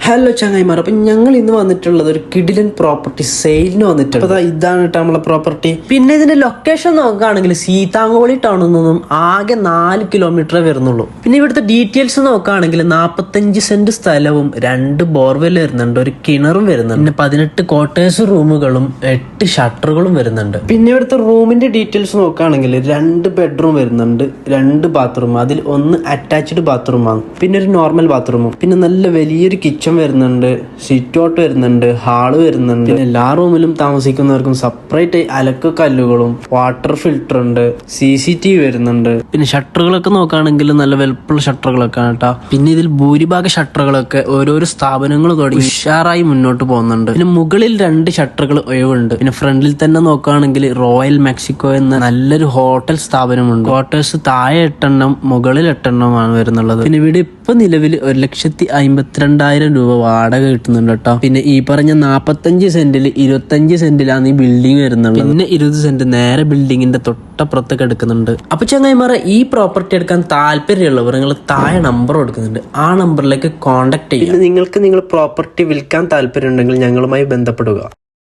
Hello ചങ്ങായിമാർ, അപ്പം ഞങ്ങൾ ഇന്ന് വന്നിട്ടുള്ളത് ഒരു കിടിലൻ പ്രോപ്പർട്ടി സെയിലിന് വന്നിട്ടുണ്ട്. അപ്പോൾ ഇതാണ് കേട്ടോ നമ്മളെ പ്രോപ്പർട്ടി. പിന്നെ ഇതിന്റെ ലൊക്കേഷൻ നോക്കുകയാണെങ്കിൽ സീതാങ്കോളി ടൗണിൽ നിന്നും ആകെ 4 കിലോമീറ്റർ വരുന്നുള്ളൂ. പിന്നെ ഇവിടുത്തെ ഡീറ്റെയിൽസ് നോക്കുകയാണെങ്കിൽ 45 സെന്റ് സ്ഥലവും 2 ബോർവെൽ വരുന്നുണ്ട്, ഒരു കിണറും വരുന്നുണ്ട്, പിന്നെ 18 ക്വാർട്ടേഴ്സ് റൂമുകളും 8 ഷട്ടറുകളും വരുന്നുണ്ട്. പിന്നെ ഇവിടുത്തെ റൂമിന്റെ ഡീറ്റെയിൽസ് നോക്കുകയാണെങ്കിൽ 2 ബെഡ്റൂം വരുന്നുണ്ട്, 2 ബാത്റൂം, അതിൽ ഒന്ന് അറ്റാച്ച്ഡ് ബാത്റൂമാണ്, പിന്നെ ഒരു നോർമൽ ബാത്റൂമും, പിന്നെ നല്ല വലിയൊരു കിച്ചൺ വരുന്നുണ്ട്, സിറ്റ് ഔട്ട് വരുന്നുണ്ട്, ഹാള് വരുന്നുണ്ട്. പിന്നെ എല്ലാ റൂമിലും താമസിക്കുന്നവർക്കും സെപ്പറേറ്റ് അലക്ക് കല്ലുകളും വാട്ടർ ഫിൽറ്റർ ഉണ്ട്, CCTV വരുന്നുണ്ട്. പിന്നെ ഷട്ടറുകളൊക്കെ നോക്കുകയാണെങ്കിൽ നല്ല വലുപ്പമുള്ള ഷട്ടറുകളൊക്കെ കേട്ടോ. പിന്നെ ഇതിൽ ഭൂരിഭാഗം ഷട്ടറുകളൊക്കെ ഓരോരോ സ്ഥാപനങ്ങൾ തുടങ്ങി ഉഷാറായി മുന്നോട്ട് പോകുന്നുണ്ട്. പിന്നെ മുകളിൽ 2 ഷട്ടറുകൾ ഒഴിവുണ്ട്. പിന്നെ ഫ്രണ്ടിൽ തന്നെ നോക്കുകയാണെങ്കിൽ റോയൽ മെക്സിക്കോ എന്ന നല്ലൊരു ഹോട്ടൽ സ്ഥാപനമുണ്ട്. ക്വാർട്ടേഴ്സ് താഴെ 8 മുകളിൽ 8 വരുന്നുള്ളത്. പിന്നെ ഇവിടെ ഇപ്പൊ നിലവിൽ 1,52,000 രൂപ വാടക കിട്ടുന്നുണ്ട് കേട്ടോ. പിന്നെ ഈ പറഞ്ഞ 45 സെന്റിൽ 25 സെന്റിലാണ് ഈ ബിൽഡിംഗ് വരുന്നത്. പിന്നെ 20 സെന്റ് നേരെ ബിൽഡിങ്ങിന്റെ തൊട്ടപ്പുറത്തേക്ക് എടുക്കുന്നുണ്ട്. അപ്പൊ ചങ്ങായിമാരെ, ഈ പ്രോപ്പർട്ടി എടുക്കാൻ താല്പര്യമുള്ളവർ നിങ്ങൾ താഴെ നമ്പർ കൊടുക്കുന്നുണ്ട്, ആ നമ്പറിലേക്ക് കോൺടാക്ട് ചെയ്യുക. നിങ്ങൾക്ക് നിങ്ങൾ പ്രോപ്പർട്ടി വിൽക്കാൻ താല്പര്യം ഉണ്ടെങ്കിൽ ഞങ്ങളുമായി ബന്ധപ്പെടുക.